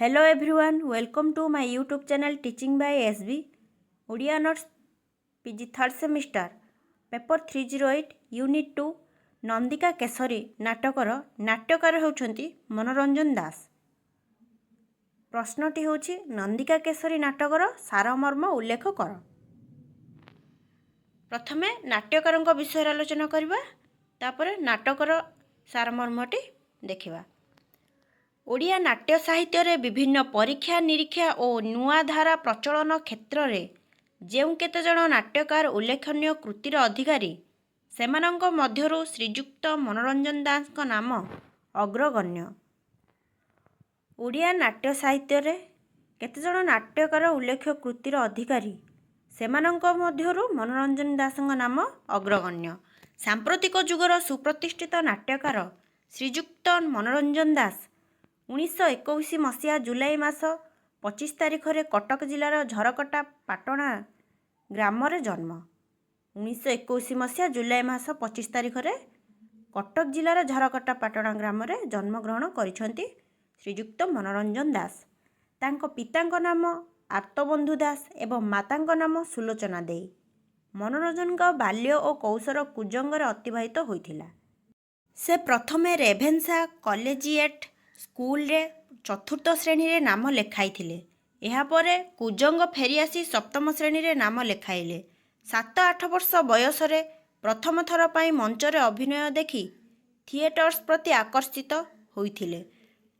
Hello everyone, welcome to my YouTube channel Teaching by SB. Odia Notes PG 3rd semester paper 308 unit 2 Nandika Kesari नाटकर नाट्यकार होउछंती मनोरंजन दास। प्रश्नटी होछि नंदिका केसरी नाटकर सारमर्म उल्लेख कर। प्रथमे नाट्यकारଙ୍କ विषय आलोचना करबा तापर नाटकर सारमर्मटी देखिबा। ओडिया नाट्य साहित्य रे विभिन्न परीक्षा निरीक्षा और नुआ धारा प्रचलन क्षेत्र रे जेउ केते जण नाट्यकार उल्लेखनीय कृतिर अधिकारी सेमानंक मध्यरु श्रीजुक्त मनोरंजन दास का नाम अग्रगण्य। ओडिया नाट्य साहित्य रे केते जण नाट्यकार उल्लेख कृतिर अधिकारी सेमानंक मध्यरु मनोरंजन दास का नाम अग्रगण्य। सांप्रतिक जुगर सुप्रतिष्ठित नाट्यकार श्रीजुक्त मनोरंजन दास 1921 मसीहा जुलाई मास 25 तारिख रे कटक जिलार झरकटा पाटणा ग्राम रे जन्म। 1921 मसीहा जुलाई मास 25 तारिख रे कटक जिलार झरकटा पाटणा ग्राम रे जन्म ग्रहण करिसंती श्रीजुक्त मनोरंजन दास। तांको पितांक नाम आर्तबंधु दास एवं मातांक नाम सुलोचना देई। मनोरंजन का बाल्य और कौशल कुजंग अतिबाहित होइथिला। से प्रथमे रेभेन्सा कॉलेजिएट स्कूल रे चतुर्थ श्रेणी रे नाम लेखाई थिले। एहा परे कुजंग फेरी आसी सप्तम श्रेणी रे नाम लेखाइले। 7-8 वर्ष बयस रे प्रथम थर पाई मंच रे अभिनय देखि थिएटर्स प्रति आकर्षित होइथिले।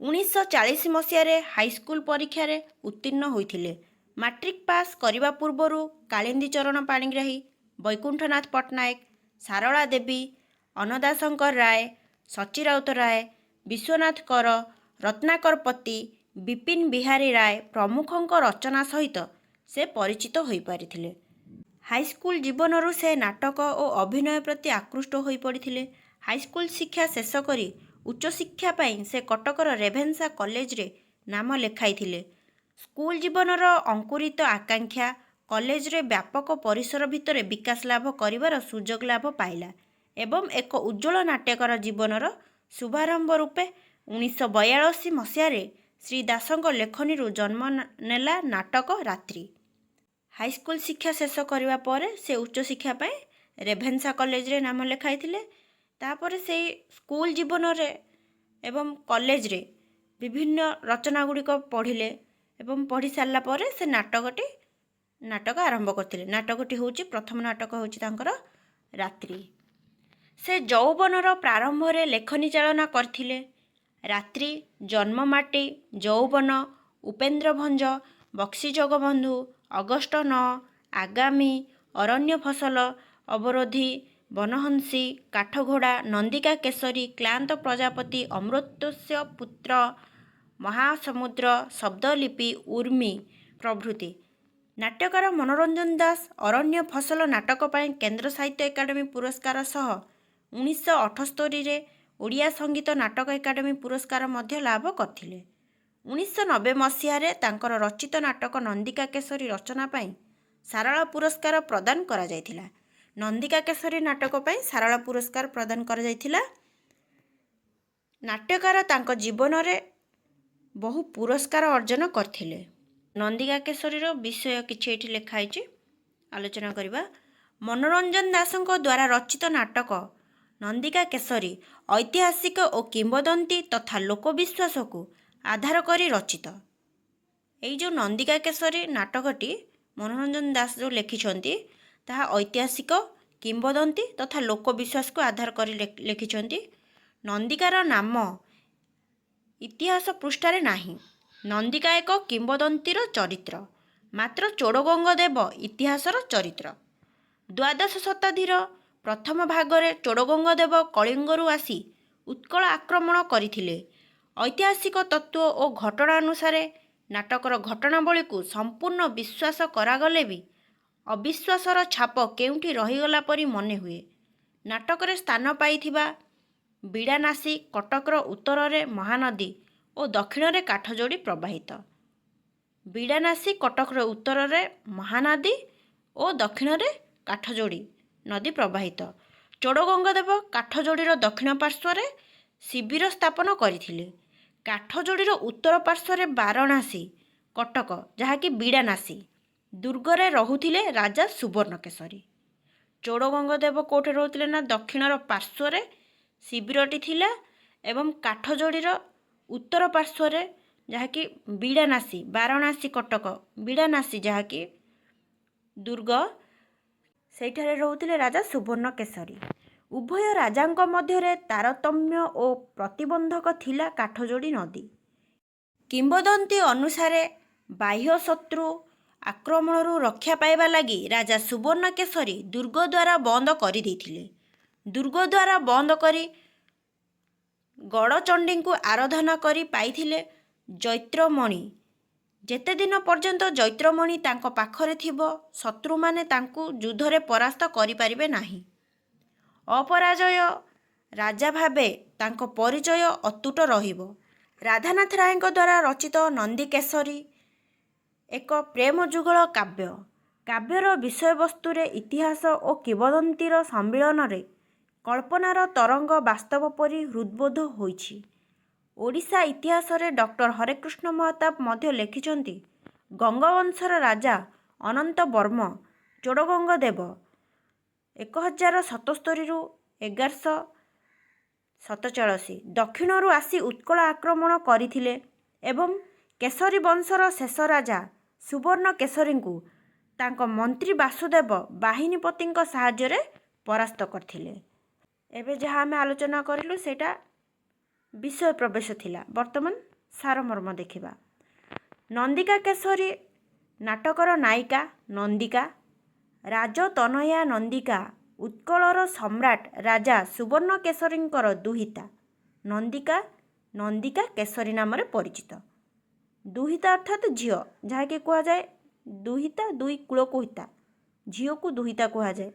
1940 मसीह रे हाई स्कूल परीक्षा रे उत्तीर्ण होइथिले। मैट्रिक पास करिबा पूर्वरु कालिंदी चरण पाणिग्राही, वैकुंठनाथ पट्टनायक, सारला देवी, अन्नदा शंकर राय, सची राउत राय, विश्वनाथ कर, रत्नाकर पति, विपिन बिहारी राय प्रमुखଙ୍କ रचना सहित से परिचित होई परिथिले। हाईस्कूल जीवनरु से नाटक और अभिनय प्रति आकृष्ट होई पड़िथिले। हाईस्कूल शिक्षा शेष करी उच्च शिक्षा पाई से कटकर रेभेन्सा कॉलेज रे नाम लेखाइथिले। स्कूल जीवनर अंकुरित आकांक्षा कॉलेज रे व्यापक परिसर भितर विकास लाभ करिवार सुजोग लाभ पाइला एवं एक उज्जवल नाट्यकार जीवनर शुभारंभ रूपे 1942 मसीह श्री दासंक लेखनी जन्म नेला नाटक रात्रि। हाईस्कूल शिक्षा शेष करिवा परे से उच्च शिक्षा पाए रेभेन्सा कॉलेज रे नाम लेखाइथिले। तापर से स्कूल जीवन रे एवं कॉलेज रे विभिन्न रचना गुड़िक पढ़िले एवं पढ़ी सारला परे से नाटक आरंभ करथिले। नाटकटी होची प्रथम नाटक होची तांकर रात्रि। से यौवनर प्रारंभ रे लेखनी चालना करथिले। रात्रि, जन्ममाटी, यौवन, उपेन्द्र भंज, बक्सी जगबंधु, अगस्ट 9, आगामी, अरण्य फसल, अवरोधी, बनहंसी, काठघोड़ा, नंदिका केसरी, क्लांत प्रजापति, अमृतस्य पुत्र, महासमुद्र, शब्दलिपि, उर्मी प्रभृति। नाट्यकार मनोरंजन दास अरण्य फसल नाटक पाई केंद्र साहित्य एकाडेमी पुरस्कार सह 1978 रे ओडिया संगीत नाटक एकाडेमी पुरस्कार मध्य लाभ करथिले। 1990 मसीह रे तांकर रचित नाटक नंदिका केसरी रचना पाई सारला पुरस्कार प्रदान करा जायथिला। नंदिका केसरी नाटक पाई सारला पुरस्कार प्रदान करा जायथिला। नाट्यकार तांको जीवन रे बहु पुरस्कार अर्जन करथिले। नंदिका केसरी रो विषय किछि एठी लेखा आइछि आलोचना करिबा। मनोरंजन दासंक द्वारा रचित नाटक नंदिका केसरी ऐतिहासिक और किंवदंती तथा लोकविश्वास को आधार करी रचित। एई जो नंदिका केसरी नाटकटी मनोरंजन दास जो लिखिछंती ताहा ऐतिहासिक किंवदंती तथा लोकविश्वास को आधार करी लिखिछंती। नंदिकार नाम इतिहास पृष्ठारे नाही। नंदिका एक किंवदंतीर चरित्र, मात्र चोड़गंग देव इतिहासर चरित्र। द्वादश शताब्दीर प्रथम भागरे चोड़गंग देव कलिंगरू आसी उत्कल आक्रमण करथिले। ऐतिहासिक तत्व और घटना अनुसारे नाटकर घटनावली को संपूर्ण विश्वास करागले भी अविश्वासर छाप केउठी रहीगला परी मने हुए। नाटकरे स्थान पाइथिबा बिड़ानासी कटकर उत्तर रे महानदी और दक्षिण रे काठजोड़ी प्रवाहित। बिड़ानासी कटकर उत्तर रे महानदी और दक्षिण रे काठजोड़ी नदी प्रवाहित। चोड़गंग देव काठजोड़ीर दक्षिण पार्श्व शिविर स्थापन करथिले। କାଠଯୋଡ଼ିର ଉତ୍ତର ପାର୍ଶ୍ୱରେ ବାରଣାସୀ କଟକ, ଯାହାକି ବିଡ଼ାନାସୀ ଦୁର୍ଗରେ ରହୁଥିଲେ ରାଜା ସୁବର୍ଣ୍ଣକେଶରୀ। ଚୋଡ଼ଗଙ୍ଗଦେବ କେଉଁଠି ରହୁଥିଲେ ନା ଦକ୍ଷିଣର ପାର୍ଶ୍ୱରେ ଶିବିରଟି ଥିଲା ଏବଂ କାଠଯୋଡ଼ିର ଉତ୍ତର ପାର୍ଶ୍ୱରେ ଯାହାକି ବିଡ଼ାନାସୀ, ବାରଣାସୀ କଟକ ବିଡ଼ାନାସୀ ଯାହାକି ଦୁର୍ଗ, ସେଇଠାରେ ରହୁଥିଲେ ରାଜା ସୁବର୍ଣ୍ଣକେଶରୀ। ଉଭୟ ରାଜାଙ୍କ ମଧ୍ୟରେ ତାରତମ୍ୟ ଓ ପ୍ରତିବନ୍ଧକ ଥିଲା କାଠଯୋଡ଼ି ନଦୀ। କିମ୍ବଦନ୍ତୀ ଅନୁସାରେ ବାହ୍ୟ ଶତ୍ରୁ ଆକ୍ରମଣରୁ ରକ୍ଷା ପାଇବା ଲାଗି ରାଜା ସୁବର୍ଣ୍ଣକେଶରୀ ଦୁର୍ଗଦ୍ୱାର ବନ୍ଦ କରିଦେଇଥିଲେ। ଦୁର୍ଗଦ୍ୱାର ବନ୍ଦ କରି ଗଡ଼ଚଣ୍ଡୀଙ୍କୁ ଆରାଧନା କରି ପାଇଥିଲେ ଜୈତ୍ରମଣି। ଯେତେଦିନ ପର୍ଯ୍ୟନ୍ତ ଜୈତ୍ରମଣି ତାଙ୍କ ପାଖରେ ଥିବ, ଶତ୍ରୁମାନେ ତାଙ୍କୁ ଯୁଦ୍ଧରେ ପରାସ୍ତ କରିପାରିବେ ନାହିଁ। ଅପରାଜୟ ରାଜା ଭାବେ ତାଙ୍କ ପରିଚୟ ଅତୁଟ ରହିବ। ରାଧାନାଥ ରାୟଙ୍କ ଦ୍ୱାରା ରଚିତ ନନ୍ଦିକେଶରୀ ଏକ ପ୍ରେମ ଯୁଗଳ କାବ୍ୟ। କାବ୍ୟର ବିଷୟବସ୍ତୁରେ ଇତିହାସ ଓ କିମ୍ବଦନ୍ତୀର ସମ୍ମିଳନରେ କଳ୍ପନାର ତରଙ୍ଗ ବାସ୍ତବ ପରି ହୃଦ୍ବୋଧ ହୋଇଛି। ଓଡ଼ିଶା ଇତିହାସରେ ଡକ୍ଟର ହରେକୃଷ୍ଣ ମହତାବ ମଧ୍ୟ ଲେଖିଛନ୍ତି, ଗଙ୍ଗବଂଶର ରାଜା ଅନନ୍ତ ବର୍ମ ଚୋଡ଼ଗଙ୍ଗଦେବ 1077-1147 ଦକ୍ଷିଣରୁ ଆସି ଉତ୍କଳ ଆକ୍ରମଣ କରିଥିଲେ ଏବଂ କେଶରୀ ବଂଶର ଶେଷ ରାଜା ସୁବର୍ଣ୍ଣକେଶରୀଙ୍କୁ ତାଙ୍କ ମନ୍ତ୍ରୀ ବାସୁଦେବ ବାହିନୀପତିଙ୍କ ସାହାଯ୍ୟରେ ପରାସ୍ତ କରିଥିଲେ। ଏବେ ଯାହା ଆମେ ଆଲୋଚନା କରିଲୁ ସେଇଟା ବିଷୟ ପ୍ରବେଶ ଥିଲା। ବର୍ତ୍ତମାନ ସାରମର୍ମ ଦେଖିବା। ନନ୍ଦିକା କେଶରୀ ନାଟକର ନାୟିକା ନନ୍ଦିକା, ରାଜତନୟା ନନ୍ଦିକା ଉତ୍କଳର ସମ୍ରାଟ ରାଜା ସୁବର୍ଣ୍ଣକେଶରୀଙ୍କର ଦୁହିତା। ନନ୍ଦିକା ନନ୍ଦିକା କେଶରୀ ନାମରେ ପରିଚିତ। ଦୁହିତା ଅର୍ଥାତ୍ ଝିଅ, ଯାହାକି କୁହାଯାଏ ଦୁହିତା, ଦୁଇ କୂଳକୁ ହିତା, ଝିଅକୁ ଦୁହିତା କୁହାଯାଏ।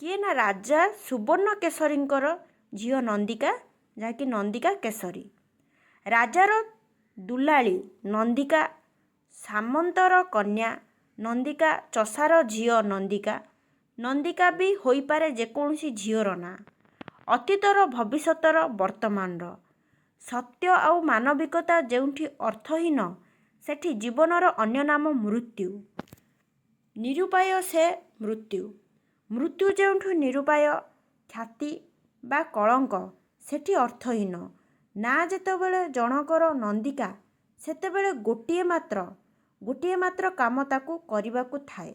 କିଏ ନା ରାଜା ସୁବର୍ଣ୍ଣକେଶରୀଙ୍କର ଝିଅ ନନ୍ଦିକା, ଯାହାକି ନନ୍ଦିକା କେଶରୀ। ରାଜାର ଦୁଲାଳି ନନ୍ଦିକା, ସାମନ୍ତର କନ୍ୟା ନନ୍ଦିକା, ଚଷାର ଝିଅ ନନ୍ଦିକା। ନନ୍ଦିକା ବି ହୋଇପାରେ ଯେକୌଣସି ଝିଅର ନାଁ। ଅତୀତର, ଭବିଷ୍ୟତର, ବର୍ତ୍ତମାନର। ସତ୍ୟ ଆଉ ମାନବିକତା ଯେଉଁଠି ଅର୍ଥହୀନ, ସେଠି ଜୀବନର ଅନ୍ୟ ନାମ ମୃତ୍ୟୁ। ନିରୁପାୟ ସେ ମୃତ୍ୟୁ। ମୃତ୍ୟୁ ଯେଉଁଠୁ ନିରୁପାୟ, ଖ୍ୟାତି ବା କଳଙ୍କ, ସେଠି ଅର୍ଥହୀନ। ନାଁ ଯେତେବେଳେ ଜଣକର ନନ୍ଦିକା, ସେତେବେଳେ ଗୋଟିଏ ମାତ୍ର କାମ ତାକୁ କରିବାକୁ ଥାଏ।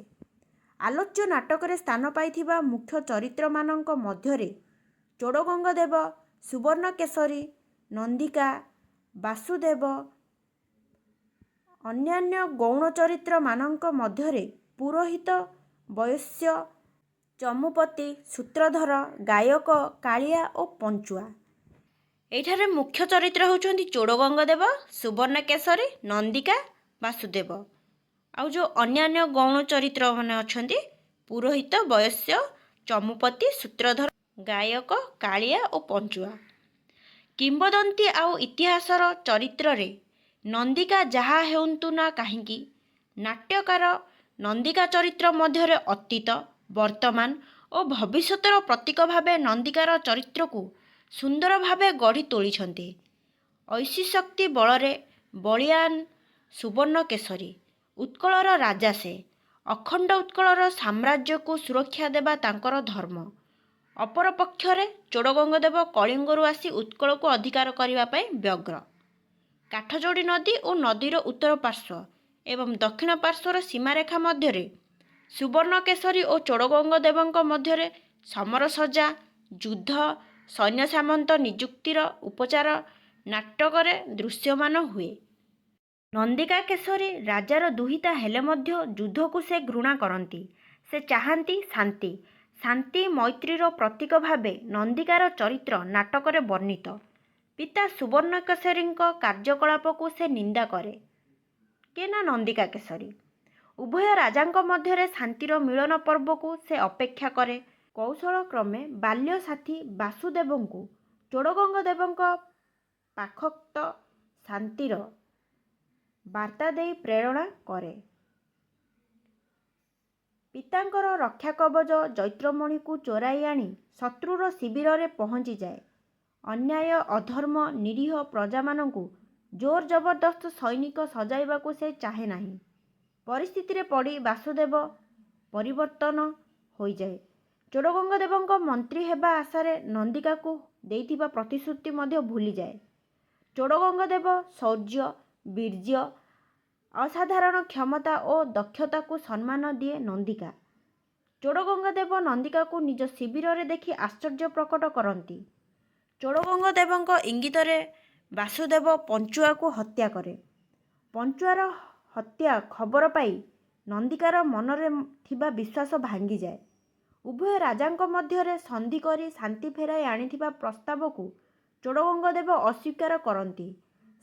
ଆଲୋଚ୍ୟ ନାଟକରେ ସ୍ଥାନ ପାଇଥିବା ମୁଖ୍ୟ ଚରିତ୍ରମାନଙ୍କ ମଧ୍ୟରେ ଚୋଡ଼ଗଙ୍ଗଦେବ, ସୁବର୍ଣ୍ଣକେଶରୀ, ନନ୍ଦିକା, ବାସୁଦେବ। ଅନ୍ୟାନ୍ୟ ଗୌଣ ଚରିତ୍ରମାନଙ୍କ ମଧ୍ୟରେ ପୁରୋହିତ, ବୈଶ୍ୟ, ଚମୁପତି, ସୂତ୍ରଧର, ଗାୟକ, କାଳିଆ ଓ ପଞ୍ଚୁଆ। ଏଇଠାରେ ମୁଖ୍ୟ ଚରିତ୍ର ହେଉଛନ୍ତି ଚୋଡ଼ଗଙ୍ଗଦେବ, ସୁବର୍ଣ୍ଣକେଶରୀ, ନନ୍ଦିକା, ବାସୁଦେବ। ଆଉ ଯେଉଁ ଅନ୍ୟାନ୍ୟ ଗୌଣ ଚରିତ୍ରମାନେ ଅଛନ୍ତି ପୁରୋହିତ, ବୈଶ୍ୟ, ଚମୁପତି, ସୂତ୍ରଧର, ଗାୟକ, କାଳିଆ ଓ ପଞ୍ଚୁଆ। କିମ୍ବଦନ୍ତୀ ଆଉ ଇତିହାସର ଚରିତ୍ରରେ ନନ୍ଦିକା ଯାହା ହେଉନ୍ତୁ ନା କାହିଁକି, ନାଟ୍ୟକାର ନନ୍ଦିକା ଚରିତ୍ର ମଧ୍ୟରେ ଅତୀତ, ବର୍ତ୍ତମାନ ଓ ଭବିଷ୍ୟତର ପ୍ରତୀକ ଭାବେ ନନ୍ଦିକାର ଚରିତ୍ରକୁ ସୁନ୍ଦର ଭାବେ ଗଢ଼ି ତୋଳିଛନ୍ତି। ଐଶୀଶକ୍ତି ବଳରେ ବଳୀୟାନ ସୁବର୍ଣ୍ଣକେଶରୀ। ଉତ୍କଳର ରାଜା ସେ। ଅଖଣ୍ଡ ଉତ୍କଳର ସାମ୍ରାଜ୍ୟକୁ ସୁରକ୍ଷା ଦେବା ତାଙ୍କର ଧର୍ମ। ଅପରପକ୍ଷରେ ଚୋଡ଼ଗଙ୍ଗଦେବ କଳିଙ୍ଗରୁ ଆସି ଉତ୍କଳକୁ ଅଧିକାର କରିବା ପାଇଁ ବ୍ୟଗ୍ର। କାଠଯୋଡ଼ି ନଦୀ ଓ ନଦୀର ଉତ୍ତର ପାର୍ଶ୍ୱ ଏବଂ ଦକ୍ଷିଣ ପାର୍ଶ୍ୱର ସୀମାରେଖା ମଧ୍ୟରେ ସୁବର୍ଣ୍ଣକେଶରୀ ଓ ଚୋଡ଼ଗଙ୍ଗଦେବଙ୍କ ମଧ୍ୟରେ ସମରସଜ୍ଜା, ଯୁଦ୍ଧ, ସୈନ୍ୟସାମନ୍ତ ନିଯୁକ୍ତିର ଉପଚାର ନାଟକରେ ଦୃଶ୍ୟମାନ ହୁଏ। ନନ୍ଦିକା କେଶରୀ ରାଜାର ଦୁହିତା ହେଲେ ମଧ୍ୟ ଯୁଦ୍ଧକୁ ସେ ଘୃଣା କରନ୍ତି। ସେ ଚାହାନ୍ତି ଶାନ୍ତି। ଶାନ୍ତି ମୈତ୍ରୀର ପ୍ରତୀକ ଭାବେ ନନ୍ଦିକାର ଚରିତ୍ର ନାଟକରେ ବର୍ଣ୍ଣିତ। ପିତା ସୁବର୍ଣ୍ଣକେଶରୀଙ୍କ କାର୍ଯ୍ୟକଳାପକୁ ସେ ନିନ୍ଦା କରେ। କିଏ ନା ନନ୍ଦିକା କେଶରୀ। ଉଭୟ ରାଜାଙ୍କ ମଧ୍ୟରେ ଶାନ୍ତିର ମିଳନ ପର୍ବକୁ ସେ ଅପେକ୍ଷା କରେ। କୌଶଳକ୍ରମେ ବାଲ୍ୟ ସାଥୀ ବାସୁଦେବଙ୍କୁ ଚୋଡ଼ଗଙ୍ଗଦେବଙ୍କ ପାଖୋକ୍ତ ଶାନ୍ତିର ବାର୍ତ୍ତା ଦେଇ ପ୍ରେରଣା କରେ। ପିତାଙ୍କର ରକ୍ଷାକବଚ ଜୈତ୍ରମଣିକୁ ଚୋରାଇ ଆଣି ଶତ୍ରୁର ଶିବିରରେ ପହଞ୍ଚିଯାଏ ଅନ୍ୟାୟ ଅଧର୍ମ ନିରୀହ ପ୍ରଜାମାନଙ୍କୁ ଜୋର ଜବରଦସ୍ତ ସୈନିକ ସଜାଇବାକୁ ସେ ଚାହେଁ ନାହିଁ। ପରିସ୍ଥିତିରେ ପଡ଼ି ବାସୁଦେବ ପରିବର୍ତ୍ତନ ହୋଇଯାଏ। ଚୋଡ଼ଗଙ୍ଗଦେବଙ୍କ ମନ୍ତ୍ରୀ ହେବା ଆଶାରେ ନନ୍ଦିକାକୁ ଦେଇଥିବା ପ୍ରତିଶ୍ରୁତି ମଧ୍ୟ ଭୁଲିଯାଏ। ଚୋଡ଼ଗଙ୍ଗଦେବ ଶୌର୍ଯ୍ୟ, ବୀର୍ଯ୍ୟ, ଅସାଧାରଣ କ୍ଷମତା ଓ ଦକ୍ଷତାକୁ ସମ୍ମାନ ଦିଏ ନନ୍ଦିକା। ଚୋଡ଼ଗଙ୍ଗଦେବ ନନ୍ଦିକାକୁ ନିଜ ଶିବିରରେ ଦେଖି ଆଶ୍ଚର୍ଯ୍ୟ ପ୍ରକଟ କରନ୍ତି। ଚୋଡ଼ଗଙ୍ଗଦେବଙ୍କ ଇଙ୍ଗିତରେ ବାସୁଦେବ ପଞ୍ଚୁଆକୁ ହତ୍ୟା କରେ। ପଞ୍ଚୁଆର ହତ୍ୟା ଖବର ପାଇ ନନ୍ଦିକାର ମନରେ ଥିବା ବିଶ୍ୱାସ ଭାଙ୍ଗିଯାଏ। ଉଭୟ ରାଜାଙ୍କ ମଧ୍ୟରେ ସନ୍ଧି କରି ଶାନ୍ତି ଫେରାଇ ଆଣିଥିବା ପ୍ରସ୍ତାବକୁ ଚୋଡ଼ଗଙ୍ଗଦେବ ଅସ୍ୱୀକାର କରନ୍ତି।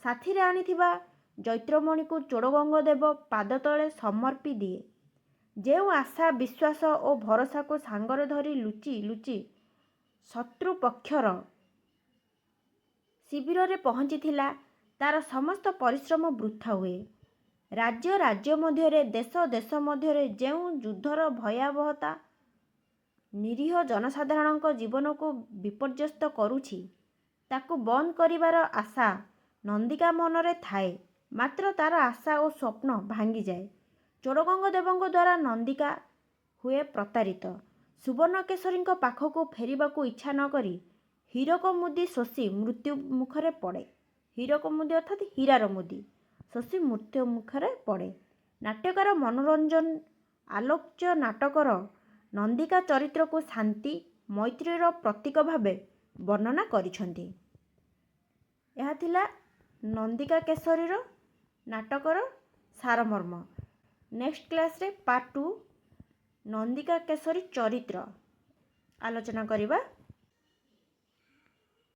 ସାଥିରେ ଆଣିଥିବା ଜୈତ୍ରମଣିକୁ ଚୋଡ଼ଗଙ୍ଗଦେବ ପାଦତଳେ ସମର୍ପି ଦିଏ। ଯେଉଁ ଆଶା ବିଶ୍ୱାସ ଓ ଭରସାକୁ ସାଙ୍ଗରେ ଧରି ଲୁଚି ଲୁଚି ଶତ୍ରୁପକ୍ଷର ଶିବିରରେ ପହଞ୍ଚିଥିଲା, ତାର ସମସ୍ତ ପରିଶ୍ରମ ବୃଥା ହୁଏ। ରାଜ୍ୟ ରାଜ୍ୟ ମଧ୍ୟରେ, ଦେଶ ଦେଶ ମଧ୍ୟରେ ଯେଉଁ ଯୁଦ୍ଧର ଭୟାବହତା ନିରୀହ ଜନସାଧାରଣଙ୍କ ଜୀବନକୁ ବିପର୍ଯ୍ୟସ୍ତ କରୁଛି, ତାକୁ ବନ୍ଦ କରିବାର ଆଶା ନନ୍ଦିକା ମନରେ ଥାଏ। ମାତ୍ର ତାର ଆଶା ଓ ସ୍ୱପ୍ନ ଭାଙ୍ଗିଯାଏ। ଚୋଡ଼ଗଙ୍ଗଦେବଙ୍କ ଦ୍ୱାରା ନନ୍ଦିକା ହୁଏ ପ୍ରତାରିତ। ସୁବର୍ଣ୍ଣକେଶରୀଙ୍କ ପାଖକୁ ଫେରିବାକୁ ଇଚ୍ଛା ନ କରି ହୀରକ ମୁଦି ଶୋଷି ମୃତ୍ୟୁ ମୁଖରେ ପଡ଼େ। ହୀରକ ମୁଦି ଅର୍ଥାତ୍ ହୀରାର ମୁଦି ଶୋଷି ମୃତ୍ୟୁ ମୁଖରେ ପଡ଼େ। ନାଟ୍ୟକାର ମନୋରଞ୍ଜନ ଆଲୋଚ୍ୟ ନାଟକର ନନ୍ଦିକା ଚରିତ୍ରକୁ ଶାନ୍ତି ମୈତ୍ରୀର ପ୍ରତୀକ ଭାବେ ବର୍ଣ୍ଣନା କରିଛନ୍ତି। ଏହା ଥିଲା ନନ୍ଦିକା କେଶରୀର ନାଟକର ସାରମର୍ମ। ନେକ୍ସଟ କ୍ଲାସରେ ପାର୍ଟ 2 ନନ୍ଦିକା କେଶରୀ ଚରିତ୍ର ଆଲୋଚନା କରିବା।